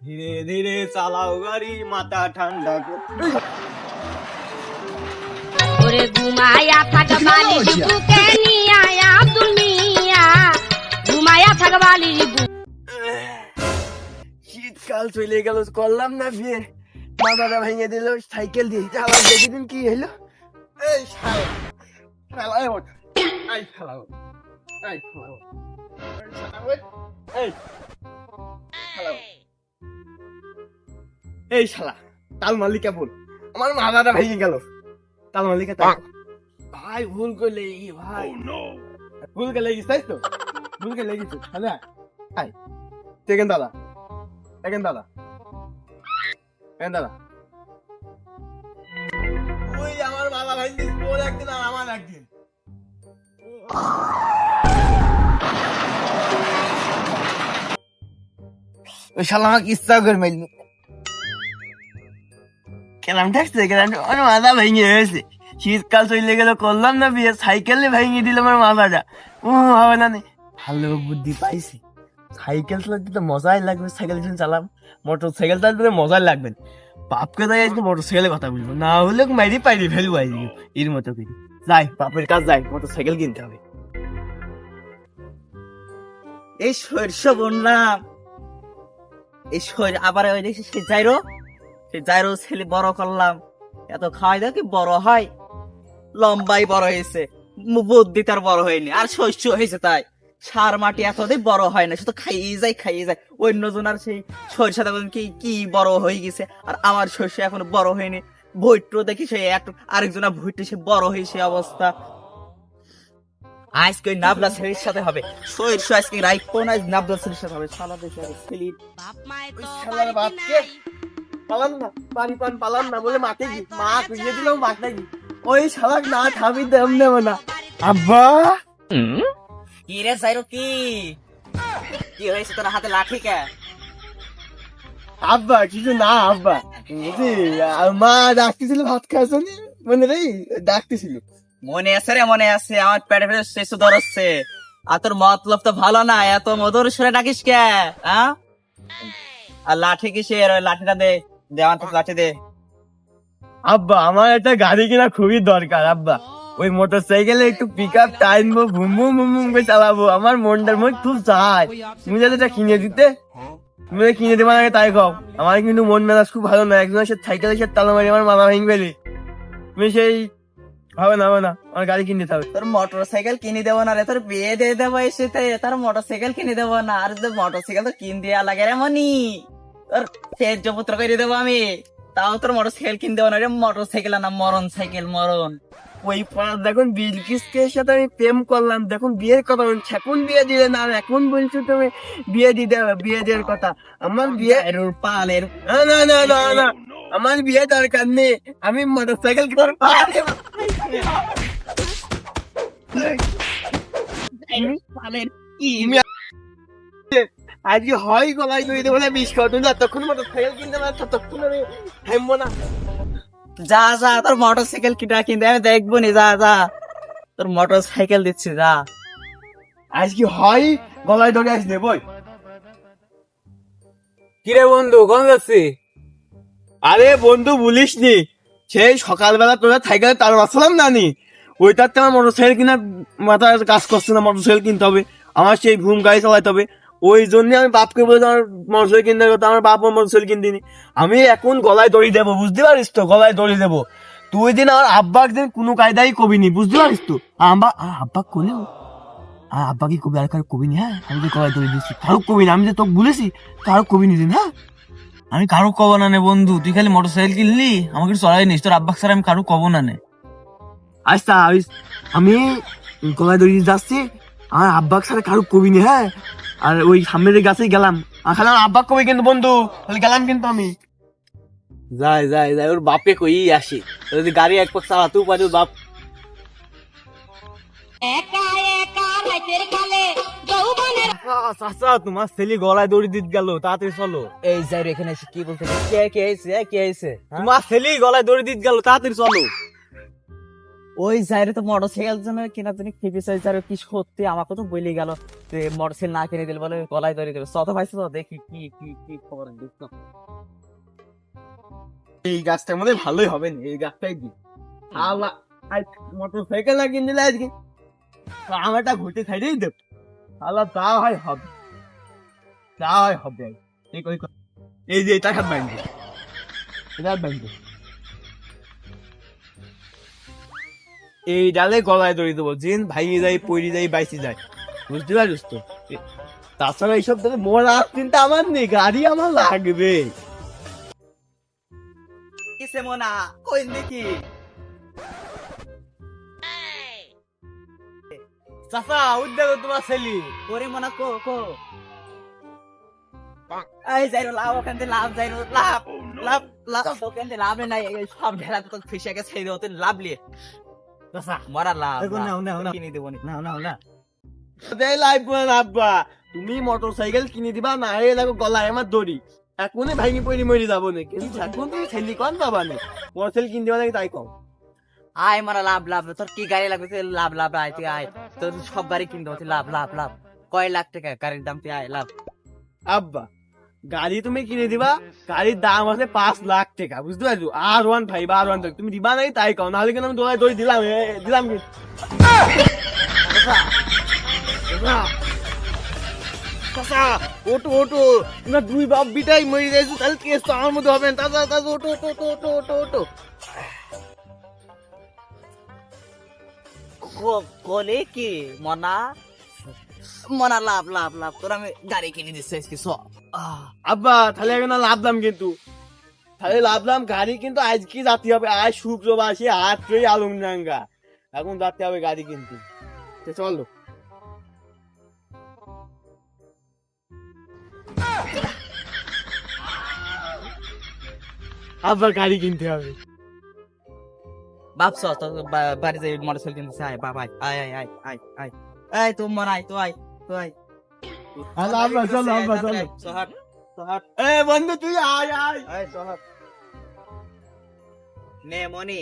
ধীরে ধীরে চালাও গাড়ি, মাথা ঠান্ডা ওরে ঘুমায়া থাক বালিশ বুকে নিয়া আব্দুল মিয়া, ঘুমায়া থাক বালিশ বুকে। শীতকাল চলে গেল, করলাম না বিয়ে, মাথাটা ভেঙে দিল সাইকেল দিয়ে। চালা দেখি কি হইলো। এই শালা ওঠ, এই শালা ওঠ, এই শালা ওঠ, এই শালা ওঠ, এই শালা ওঠ। এই শালা তাল মালিকা বল, আমার মাথাটা ভেঙে গেল। তাল মালিকা ভাই ভুল করলে ভাই, ভুল করে লেগিস, তাই তো ভুল করে লেগিস। হ্যাঁ আই দেখেন দাদা, দেখেন দাদা, দেখেন দাদা, ওই আমার বাবা ভাই তোর একদিন আর আমার একদিন। ওই শালা আমাকে ইচ্ছা করে মাইল কেলাম ঠেকছে, কেলাম আমার মাথা ভেঙে গেছে। শীতকাল চলে গেল, করলাম না বিয়ে, সাইকেলে ভেঙে দিল আমার মাথাটা। ও হবে না, ভালো বুদ্ধি পাইছি। সাইকেল চালাতে তো মজাই লাগবে, সাইকেল চালাম, মোটর সাইকেল চালাতে মজাই লাগবে। বাপকে তাই আজকে মোটর সাইকেলের কথা বলবো, না হলে মাইরি পাইরি ফেলবো আজকে এর মতো করে। যাই বাপের কাজ যাই, মোটর সাইকেল কিনতে হবে। এই শস্য বললাম, এই আবার ওই দেখছি সে যাইরো ছেলে বড় করলাম, এত খাওয়াই দাও কি বড় হয়, লম্বাই বড় হয়েছে, বুদ্ধি তার বড় হয়নি। আর শস্য হয়েছে তাই, সার মাটি এতদিন বড় হয় না, শুধু খাইয়ে যায়। অন্যজনের সেই সরিষা কি কি বড় হয়ে গেছে, আর আমার শস্য এখনো বড় হয়নি। ভুট্টো দেখি সে আরেকজনের ভুট্টো সে বড় হয়েছে অবস্থা। আজকে নাবলা ছেলের সাথে হবে, শস্য আজকে রাইখো না, নাবলা ছেলের সাথে হবে। শালা দেখে ছেলে বাপ মায়ের তো শালার বাপকে পালাম না, পানি পান পালাম না বলে মাকে মা খুঁজে দিলাম মাকে। ওই শালাক না খাবি দাম নেব না। আব্বা কি রে যাইরো, কি হয়েছে তোর হাতে লাঠি কে? আব্বা কিছু না আব্বা, মা ডাকতেছিল ভাত খাওয়ার, মনে রে ডাকতেছিল। মনে আছে রে, মনে আছে, আমার পেটে পেটে শেষ ধরছে। আর তোর মতলব তো ভালো না, এত মধুর সুরে ডাকিস কে? আর লাঠি কিসের? ওই লাঠিটা দে, আমার তো লাঠি দে। আব্বা আমার একটা গাড়ি কিনা খুবই দরকার আব্বা, ওই মোটর সাইকেলে একটু পিক আপ টাইনবো, ভুম ভুম ভুম ভুম করে চালাবো। আমার মনটার মধ্যে খুব চাই, তুমি যাতে এটা কিনে দিতে, তুমি কিনে দেবো না তাই কও। আমার কিন্তু মন মেজাজ খুব ভালো না, একজনের সাথে সাইকেলের সাথে তালা মারি আমার মাথা ভেঙে গেলি। তুমি সেই হবে না আমার গাড়ি কিনে দিতে হবে। তোর মোটর সাইকেল কিনে দেবো না রে, তোর বিয়ে দিয়ে দেবো এসেতে, তার মোটর সাইকেল কিনে দেবো না। আর মোটর সাইকেল তো কিন দেওয়া লাগে রে মনি, তোর তেজ পুত্র করে দেবো আমি, তাও তোর মোটর সাইকেল কিনে দেবো না রে। মোটর সাইকেল না, মরণ সাইকেল, মরণ। ওই দেখুন বিলকিসকে সাথে আমি প্রেম করলাম, দেখুন বিয়ের কথা বলছি, এখন বিয়ে দিলে না, এখন বলছো তুমি বিয়ে দিতে হবে, বিয়ে দেওয়ার কথা। আমার বিয়ে পালের না না না না না, আমার বিয়ে দরকার নেই, আমি মোটর সাইকেল আজকে হয় গলায় দই দেবো না, বিষ খাওয়া, তুমি যতক্ষণ মোটর সাইকেল কিনতে পারো ততক্ষণ আমি থামবো না। যা তোর মোটর সাইকেল কিনতে আমি দেখবো নি, যা তোর মোটর সাইকেল দিচ্ছি, যা। আজকে হয় গলায় ধরে আসলে বই। কিরে বন্ধু কোন যাচ্ছি? আরে বন্ধু বলিস নি, সেই সকালবেলা তোরা সাইকেলে তার বাঁচলাম না নি, ওইটার তো আমার মোটর সাইকেল কিনা মাথায় কাজ করছে না, মোটর সাইকেল কিনতে হবে আমার, সেই ঘুম গাড়ি চালাতে হবে। ওই জন্য আমি বাপকে বলে আমার মোটর সাইকেল কিনতে হবে, আমার বাপ মোটর সাইকেল কিনতে। আমি এখন গলায় দড়ি দেবো, বুঝতে পারিস তো, গলায় দড়ি দেবো। তুই দিন আমার আব্বা একদিন কোনো কায়দাই কবি নি, বুঝতে পারিস তো। আব্বা কোলেও আব্বা কি কবি, আর কারো কবি নি। হ্যাঁ আমি যে গলায় দড়ি দিচ্ছি কারো কবি না, আমি যে তোকে বলেছি কারো কবি নি দিন। হ্যাঁ আমি কারো কব না নে বন্ধু, তুই খালি মোটর সাইকেল কিনলি, আমাকে চড়াই নিস, তোর আব্বা স্যার আমি কারো কব না নে। আচ্ছা আমি গলায় দড়ি যাচ্ছি, আমার আব্বা স্যার কারো কবি নি। হ্যাঁ আর ওই সামনের গাছেই গেলাম, আর খালি আমার আব্বা কবি কিন্তু বন্ধু, তাহলে গেলাম কিন্তু আমি। যাই ওর বাপকে কই আসি, যদি গাড়ি এক পাক চালাতেও পারি ওর বাপ। একা একা রাতের কালে যৌবনের চাচা তোমার ছেলে গলায় দড়ি দিতে গেল, তাড়াতাড়ি চলো। এই যাই এখানে এসে কি বলতে, কে হয়েছে তোমার ছেলে গলায় দড়ি দিতে গেল, তাড়াতাড়ি চলো। ওই যাইরে তো মোটরসাইকেল জন্য কেনার জন্য খেপে চাই, যার কি সত্যি আমাকে তো বলে গেল যে মোটরসাইকেল না কিনে দিলে বলে গলায় ধরে দেবে। শত পাইছে তো, দেখি কি কি কি খবর দেখতো। এই গাছটার মধ্যে ভালোই হবে না, এই গাছটাই দি। আল্লাহ, আজ মোটরসাইকেল না কিনে দিলে আজকে আমারটা ঘুরতে খাইতেই দেব। আল্লাহ, তা হয় হবে, তা হয় হবে। এই যে এটা খাত বাইন্ধে, এটা বাইন্ধে, এই ডালে গলায় দড়ি দেবো, জিন ভাইয়ে যায়, পড়ি যায়, বাইসি যায়, বুঝতে পারিস তো? তাছাড়া এইসব ধরে মোর আর চিন্তা আমার নেই, গাড়ি আমার লাগবে। কিসে মোনা কই দেখি চাচা উদ্যোগ তোমার ছেলে ওরে মোনা কো কো এই যাইরো লাভ, ওখান থেকে লাভ যাইরো, লাভ লাভ লাভ, ওখান থেকে লাভ নাই, এই সব ঢেলা তো ফিসে গেছে, ছেড়ে ওতে লাভ লিয়ে চাচা মরা লাভ নাও নাও নাও কিনে দেবো নাও নাও না আব্বা, তুমি মোটরসাইকেল কিনে দিবা না, এই দেখো গলায় আমার দড়ি, এখনই ভাঙি পড়ি মরি যাবো না, কিন্তু এখন তুমি ছেলে কন যাবা না, মোটরসাইকেল কিনে দিবা নাকি তাই কও। আয় মারা লাভ লাভ, তোর কি গাড়ি লাগবে তুই লাভ লাভ, আয় তুই আয়, তোর সব গাড়ি কিনতে হচ্ছে লাভ লাভ লাভ, কয় লাখ টাকা গাড়ির দাম, তুই আয় লাভ। আব্বা, গাড়ি তুমি কিনে দিবা, গাড়ির দাম আছে 5 লাখ টাকা, বুঝতে পারছো? R15 R15 তুমি দিবা নাকি তাই কও, নাহলে কিন্তু আমি দড়ি দিলাম, দিলাম কি চাচা, ওটো ওটো, না দুই বাপ বিটাই মরে যাইছো, তাহলে কেস তো আমার মধ্যে হবে না। চাচা চাচা, ওটো ওটো ওটো ওটো ওটো ওটো। কোলে কি মনা মনা লাভ লাভ লাভ, তোর আমি গাড়ি কিনে দিচ্ছি আজকে সব। আব্বা, তাহলে এখন আর লাভলাম, কিন্তু তাহলে লাভলাম, গাড়ি কিন্তু আজকে যাতে হবে, আজ শুক্রবাসী আজকেই আলমডাঙ্গা, এখন যাতে হবে গাড়ি কিনতে। তো চলো আব্বা, গাড়ি কিনতে হবে। ভাবছ তো বাড়ি যাই মোটরসাইকেল কিনতে, আয় বাবা, আয় আয় আয় আয় আয় আয়, তুই মন আয়, তো আয় তো আয়। আব্বা চলো, আব্বা চলো, সোহাট সোহাট, এ বন্ধু তুই আয় আয়। আয় সোহাট নে মনি,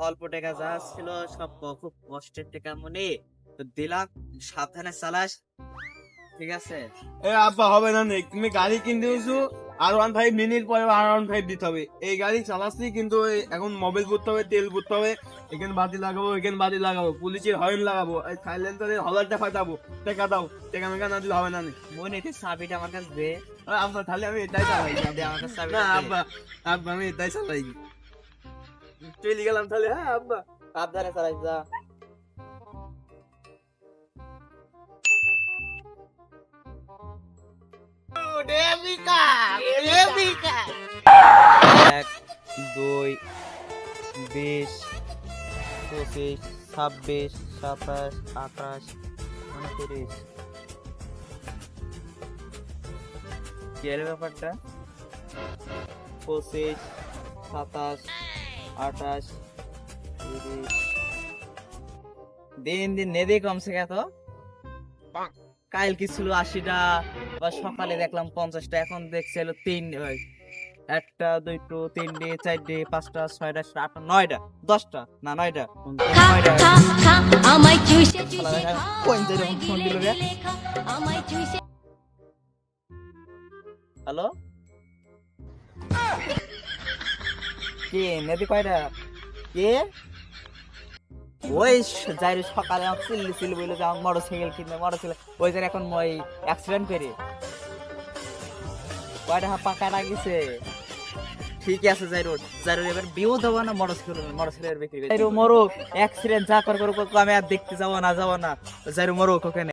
অল্প টাকা যা ছিল সব খুব কষ্টের টাকা মনি, তো দিলাম, সাবধানে চালাস, ঠিক আছে? এ আব্বা, হবে না নে, তুমি গাড়ি কিনতে দিয়েছো, R15 মিনিট পরে R15 দিতে হবে। এই গাড়ি চালাচ্ছি, কিন্তু এখন মোবাইল করতে হবে, তেল করতে হবে, এখানে বাতি লাগাবো, এখানে বাতি লাগাবো, পুলিশের হর্ন লাগাবো, সাইলেন্সারের হলারটা ফাটাবো, টাকা দাও, টাকা মেকা না দিলে হবে না নে। মনি তুই চাবিটা আমার কাছে দে, আব্বা, তাহলে আমি এটাই চালাই। দে আমার কাছে না চাবিটা দে। আব্বা, আব্বা আমি এটাই চালাই, চলে গেলাম তাহলে। হ্যাঁ আব্বা, সাবধানে চালাইস যা। এক, দুই, 20, 25, 26, 27, 28, 29। কি এর ব্যাপারটা? 25, 27, 28, 30। দিন দিন নেদে কমছে কত? কাল কি ছিল 80টা, বা সকালে দেখলাম 50টা, এখন দেখছি হলো 3, 1টা 2টো 3ডে 4ডে 5টা 6টা 7টা 9টা 10টা না 9টা 9টা। কোন জায়গায় ফোন দিল রে? হ্যালো, কে নেদি কয়টা? কে ওই যাই সকালে আমার চিল্লি বললো যে আমার মোটরসাইকেল কিনবে, মোটরসাইকেল ওই যে এখন ওই অ্যাক্সিডেন্ট করে কয়টা পাকা লাগিছে। ঠিক আছে, যাই রোড এবার বিও দেবো না, মোটরসাইকেল বিক্রি করে মরুক, অ্যাক্সিডেন্ট যা করে আমি আর দেখতে যাবো না, যাই মরুক ওখানে।